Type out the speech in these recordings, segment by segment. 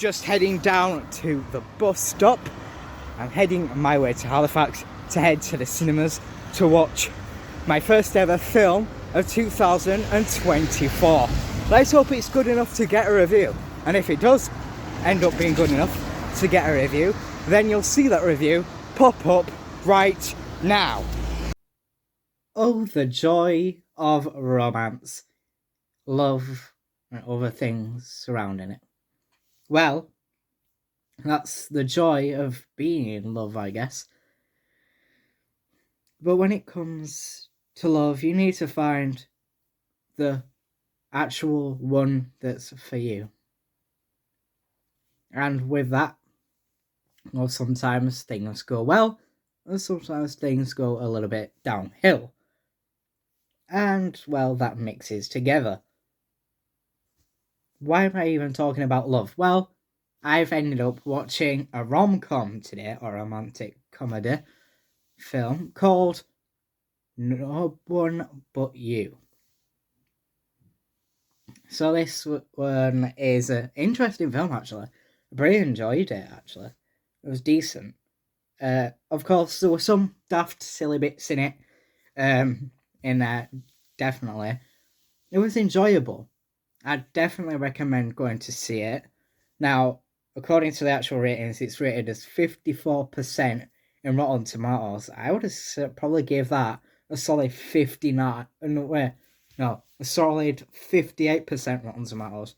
just heading down to the bus stop. I'm heading my way to Halifax to head to the cinemas to watch my first ever film of 2024. Let's hope it's good enough to get a review. And if it does end up being good enough to get a review, then you'll see that review pop up right now. Oh, the joy of romance, love, and other things surrounding it. Well, that's the joy of being in love, I guess. But when it comes to love, you need to find the actual one that's for you. And with that, well, sometimes things go well, and sometimes things go a little bit downhill. And, well, that mixes together. Why am I even talking about love? Well, I've ended up watching a rom-com today, or romantic comedy film, called No One But You. So this one is an interesting film, actually. I really enjoyed it, actually. It was decent. Of course, there were some daft, silly bits in it. In there, definitely. It was enjoyable. I'd definitely recommend going to see it. Now, according to the actual ratings, it's rated as 54% in Rotten Tomatoes. I would have probably gave that a solid 59. No, a solid 58% Rotten Tomatoes.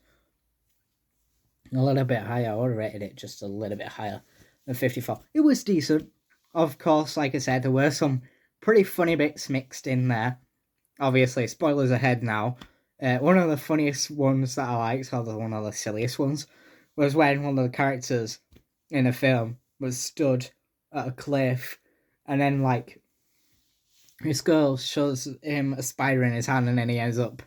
A little bit higher. I would have rated it just a little bit higher than 54. It was decent. Of course, like I said, there were some pretty funny bits mixed in there. Obviously, spoilers ahead now. One of the funniest ones that I liked, or one of the silliest ones, was when one of the characters in the film was stood at a cliff, and then, like, this girl shows him a spider in his hand, and then he ends up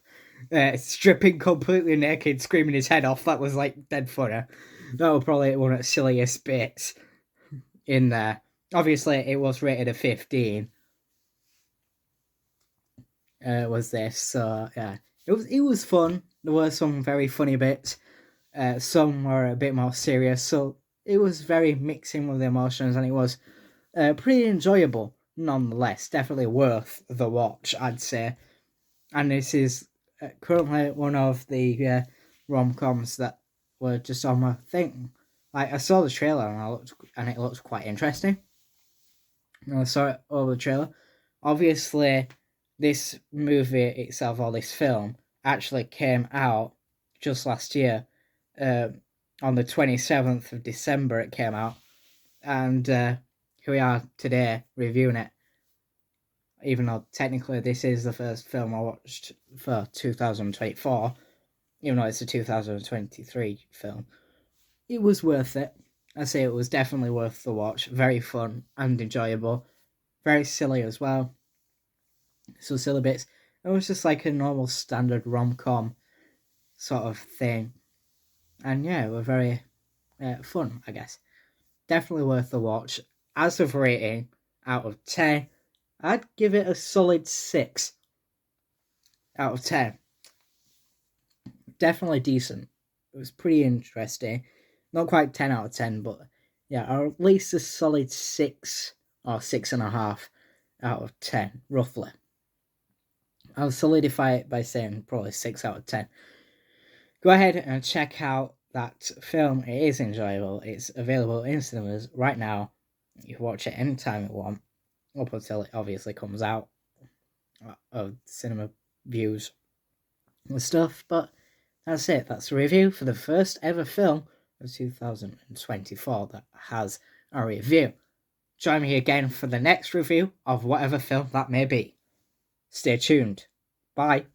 stripping completely naked, screaming his head off. That was, like, dead funny. That was probably one of the silliest bits in there. Obviously, it was rated a 15. Was this, so yeah. It was fun. There were some very funny bits. Some were a bit more serious, so it was very mixing with the emotions, and it was pretty enjoyable nonetheless. Definitely worth the watch, I'd say. And this is currently one of the rom-coms that were just on my thing. Like, I saw the trailer and it looked quite interesting. And I saw it over the trailer. Obviously, this movie itself, or this film, actually came out just last year. On the 27th of December it came out. And here we are today reviewing it. Even though technically this is the first film I watched for 2024. Even though it's a 2023 film. It was worth it. I say it was definitely worth the watch. Very fun and enjoyable. Very silly as well. So silly bits. It was just like a normal standard rom-com sort of thing. And yeah, it was very fun, I guess. Definitely worth the watch. As of rating, out of 10, I'd give it a solid 6 out of 10. Definitely decent. It was pretty interesting. Not quite 10 out of 10, but yeah, or at least a solid 6 or 6.5 out of 10, roughly. I'll solidify it by saying probably 6 out of 10. Go ahead and check out that film. It is enjoyable. It's available in cinemas right now. You can watch it anytime you want, up until it obviously comes out of cinema views and stuff. But that's it. That's the review for the first ever film of 2024 that has a review. Join me again for the next review of whatever film that may be. Stay tuned. Bye.